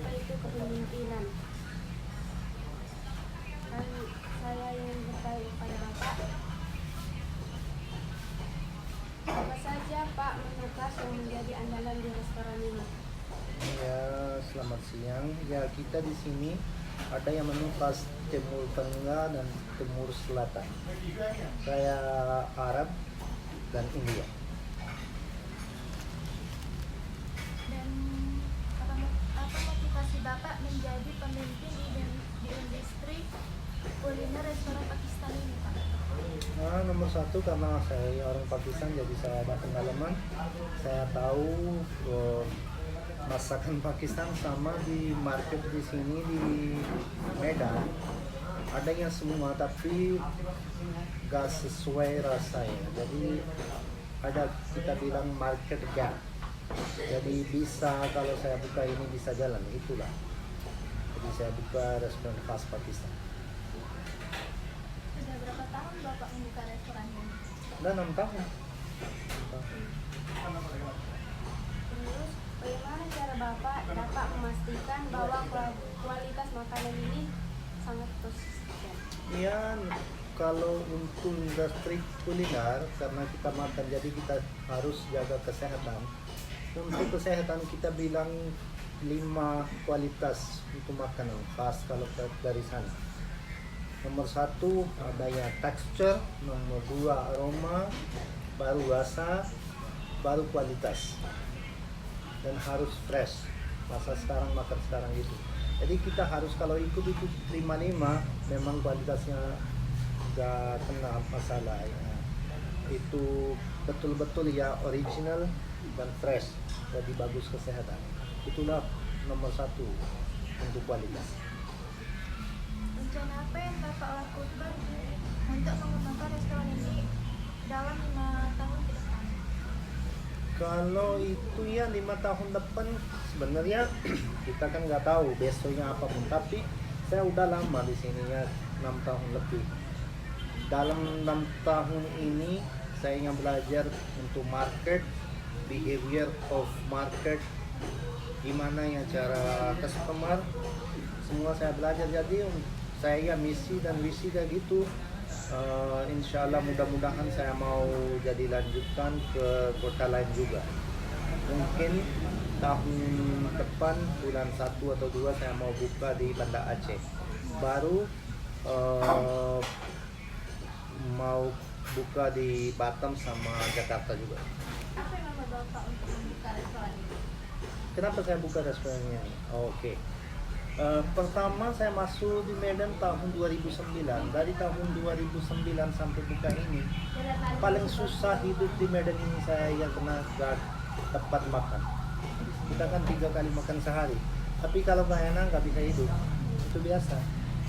apa itu kepemimpinan? Dan saya ingin bertanya kepada Bapak, apa saja Pak menu khas yang menjadi andalan di restoran ini? Ya, selamat siang. Ya, kita di sini ada yang menu khas Timur Tengah dan Timur Selatan. Saya Arab dan India. Dan apa motivasi Bapak menjadi pemimpin di industri kuliner restoran Pakistan ini, Pak? Nah, nomor satu karena saya orang Pakistan, jadi saya ada pengalaman. Saya tahu masakan Pakistan sama di market di sini di Medan. Ada yang semua tapi gak sesuai rasanya. Jadi ada kita bilang market gap. Jadi bisa kalau saya buka ini bisa jalan, itulah. Jadi saya buka restoran khas Pakistan. Sudah berapa tahun Bapak membuka restoran ini? Udah 6 tahun. Terus, bagaimana cara Bapak dapat memastikan bahwa kualitas makanan ini sangat konsisten? Ya, kalau untuk industri kuliner karena kita makan, jadi kita harus jaga kesehatan. Untuk kesehatan kita bilang 5 kualitas untuk makanan khas kalau dari sana. Nomor 1 adanya tekstur, nomor 2 aroma, baru rasa, baru kualitas. Dan harus fresh. Masa sekarang makan sekarang gitu. Jadi kita harus kalau ikut itu 5-5 memang kualitasnya gak kena masalah ya. Itu betul-betul ya original dan fresh, jadi bagus kesehatan. Itulah nomor 1 untuk kualitas. Rencana apa yang Bapak lakukan untuk mengembangkan restoran ini dalam 5 tahun ke depan? Kalau itu ya 5 tahun depan sebenarnya kita kan nggak tahu besoknya apapun, tapi saya udah lama di sini ya 6 tahun lebih. Dalam 6 tahun ini saya yang belajar untuk market, behavior of market, gimana ya cara customer, semua saya belajar. Jadi saya misi dan visi kayak gitu. Insya Allah mudah-mudahan saya mau jadi lanjutkan ke kota lain juga. Mungkin tahun depan bulan 1 atau 2 saya mau buka di Banda Aceh. Baru mau buka di Batam sama Jakarta juga. Apa yang membawa Bapak untuk membuka restoran ini? Kenapa saya buka restorannya? Oke. Pertama saya masuk di Medan tahun 2009. Dari tahun 2009 sampai buka ini, paling susah hidup di Medan ini saya yang kena gak tempat makan. Kita kan 3 kali makan sehari. Tapi kalau gak enak gak bisa hidup. Itu biasa.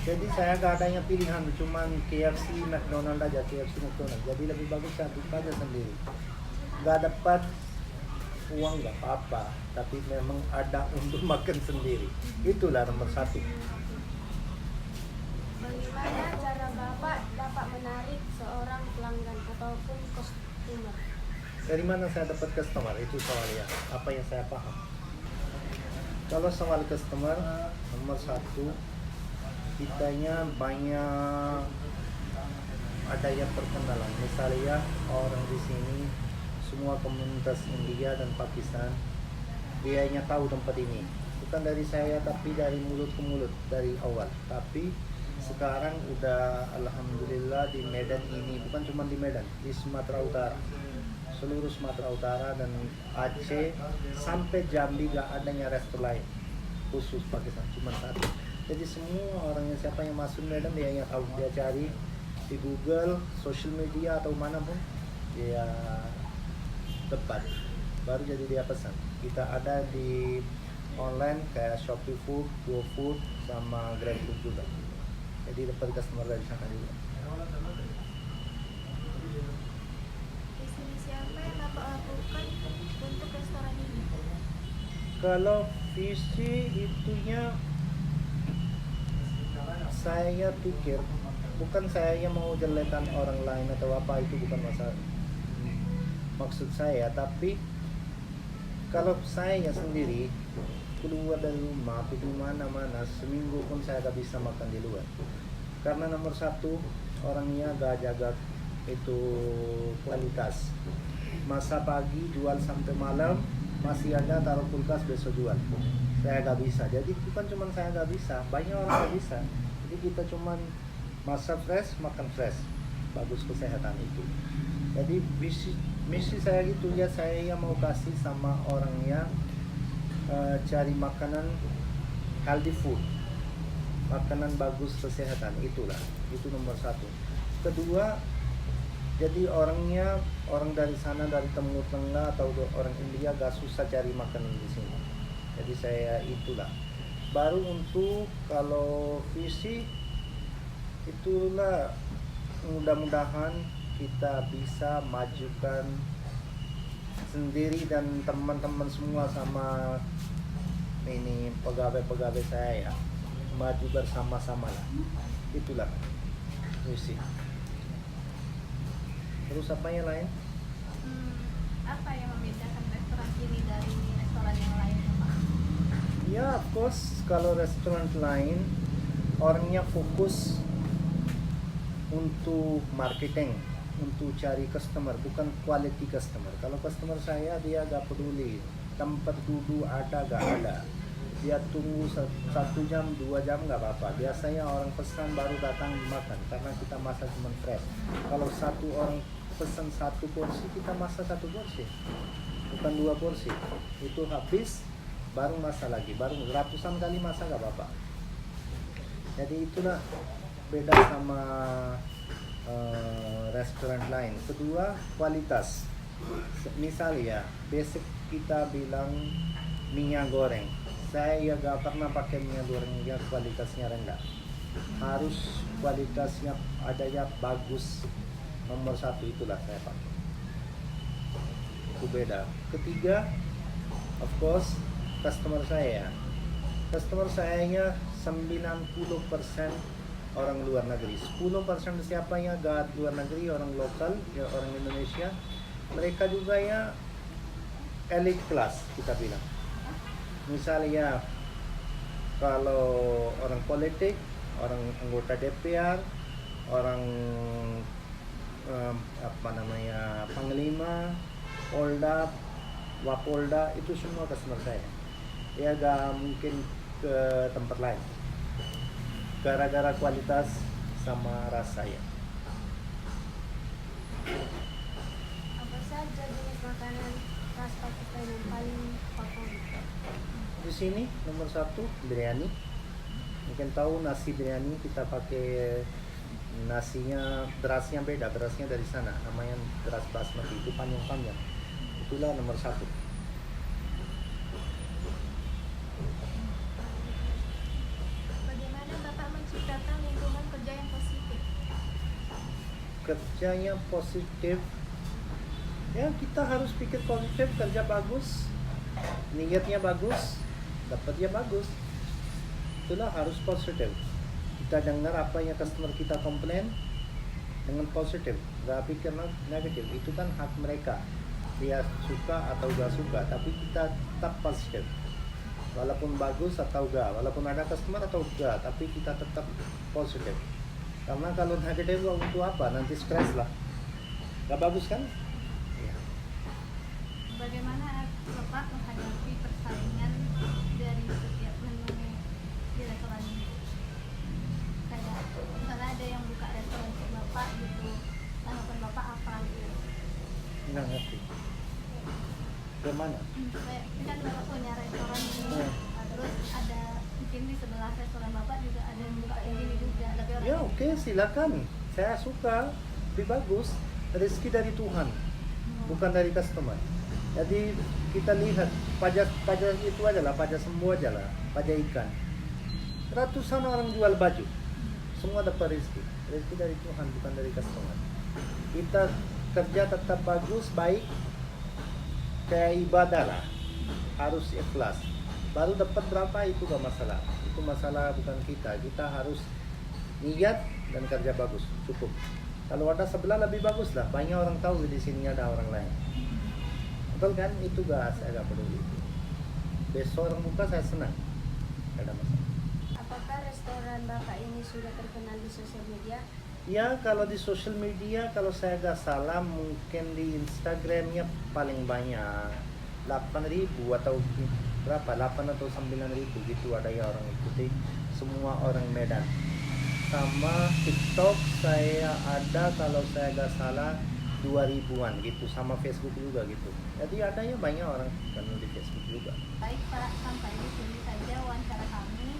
Jadi saya gak ada yang pilihan, cuman KFC, McDonald aja, KFC, McDonald. Jadi lebih bagus saya buka aja sendiri. Gak dapat uang gak apa-apa, tapi memang ada untuk makan sendiri. Itulah nomor 1. Bagaimana cara Bapak dapat menarik seorang pelanggan ataupun customer? Dari mana saya dapat customer? Itu soalnya apa yang saya paham. Kalau soal customer, nomor 1 kitanya banyak ada yang perkenalan. Misalnya orang di sini semua komunitas India dan Pakistan, dianya tahu tempat ini. Bukan dari saya tapi dari mulut ke mulut dari awal. Tapi sekarang udah alhamdulillah di Medan ini, bukan cuma di Medan, di Sumatera Utara, seluruh Sumatera Utara dan Aceh sampai Jambi gak adanya restoran lain khusus Pakistan, cuma 1. Jadi semua orangnya siapa yang masuk Medan dia yang tahu, dia cari di Google, social media atau manapun dia tepat, baru jadi dia pesan. Kita ada di online kayak Shopee Food, GoFood sama GrabFood juga. Jadi dapat customer dari sana juga. Visi apa yang Bapak lakukan untuk restoran ini? Kalau visi itunya saya pikir bukan saya mau jelekan orang lain atau apa, itu bukan masalah maksud saya, tapi kalau saya sendiri keluar dari rumah pergi mana-mana, seminggu pun saya gak bisa makan di luar. Karena nomor satu, orangnya gak jaga itu kualitas. Masa pagi jual sampai malam, masih ada taruh kulkas besok jual. Saya gak bisa. Jadi bukan cuma saya gak bisa, banyak orang gak bisa. Jadi kita cuma masak fresh, makan fresh, bagus kesehatan itu. Jadi misi saya gitu ya, saya yang mau kasih sama orangnya cari makanan healthy food, makanan bagus kesehatan, itulah, itu nomor satu. Kedua, jadi orang dari sana, dari Timur Tengah atau orang India gak susah cari makanan di sini. Jadi saya itulah. Baru untuk kalau visi, itulah mudah-mudahan kita bisa majukan sendiri dan teman-teman semua sama ini pegawai-pegawai saya ya, maju bersama-sama lah, itulah visi. Terus apa yang lain? Apa yang membedakan restoran ini dari restoran yang lain, Pak? Ya, of course, kalau restoran lain orangnya fokus untuk marketing, untuk cari customer, bukan quality customer. Kalau customer saya, dia gak peduli tempat duduk ada gak ada, dia tunggu 1 jam 2 jam gak apa-apa. Biasanya orang pesan baru datang makan, karena kita masak cuma fresh. Kalau satu orang pesan 1 porsi, kita masak 1 porsi, bukan 2 porsi. Itu habis baru masak lagi, baru ratusan kali masak gak apa-apa. Jadi itulah beda sama restoran lain. Kedua, kualitas. Misalnya basic kita bilang minyak goreng, saya gak pernah pakai minyak goreng yang kualitasnya rendah. Harus kualitasnya ada yang bagus, nomor 1, itulah saya pakai. Itu beda. Ketiga, of course, customer saya. Customer sayanya 90% orang luar negeri. 10% siapa yang gak luar negeri, orang lokal, ya orang Indonesia. Mereka juga ya elite class kita bilang. Misalnya kalau orang politik, orang anggota DPR, orang panglima, Polda, Wapolda, itu semua customer saya. Dia gak mungkin ke tempat lain, gara-gara kualitas sama rasa ya. Apa saja jenis makanan khas Pakistan yang paling favorit? Di sini nomor 1 biryani. Mungkin tahu nasi biryani, kita pakai nasinya, berasnya beda, berasnya dari sana, namanya beras basmati, itu panjang-panjang. Itulah nomor 1. Bagaimana Bapak menciptakan lingkungan kerja yang positif? Kerjanya positif ya, kita harus pikir positif, kerja bagus, niatnya bagus, dapatnya bagus, itulah harus positif. Kita dengar apa yang customer kita komplain dengan positif, gak pikir negatif. Itu kan hak mereka, dia suka atau gak suka, tapi kita tetap positif, walaupun bagus atau gak, walaupun ada customer atau gak, tapi kita tetap positif. Karena kalau negatif untuk apa? Nanti stres lah, gak bagus kan? Ya. Bagaimana Bapak menghadapi persaingan dari setiap menu di restoran ini? Kayak misalnya ada yang buka restoran untuk Bapak gitu, tanggapan Bapak apa gitu? Nggak ngerti. Gimana? Kayak ini kan Bapak punya restoran ini, Hmm. terus ada mungkin di sebelah restoran Bapak juga ada yang buka yang gini juga, tapi orang Ya oke, silakan. Saya suka, lebih bagus. Rezeki dari Tuhan, bukan dari customer. Jadi kita lihat pajak itu aja lah, pajak semua aja lah, pajak ikan. Ratusan orang jual baju, semua dapat rezeki. Rezeki dari Tuhan, bukan dari customer. Kita kerja tetap bagus, baik, kayak ibadah lah, harus ikhlas. Baru dapat berapa itu gak masalah. Itu masalah bukan kita. Kita harus niat dan kerja bagus, cukup. Kalau ada sebelah lebih bagus lah, banyak orang tahu di sini ada orang lain. Betul kan? Itu gak, saya gak peduli. besok orang buka saya senang, tidak ada masalah. Apakah restoran Bapak ini sudah terkenal di sosial media? Ya kalau di sosial media kalau saya nggak salah mungkin di Instagramnya paling banyak 8.000 atau berapa 8 atau 9.000 gitu ada yang orang ikuti, semua orang Medan. Sama TikTok saya ada kalau saya nggak salah 2.000-an gitu, sama Facebook juga gitu. Jadi ada ya banyak orang kenal di Facebook juga. Baik Pak, sampai di sini saja wawancara kami.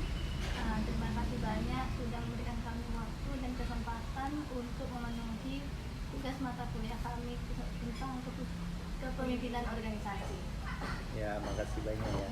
Terima kasih banyak sudah memberikan kami waktu dan kesempatan untuk memenuhi tugas mata kuliah kami tentang kepemimpinan organisasi. Ya makasih banyak ya.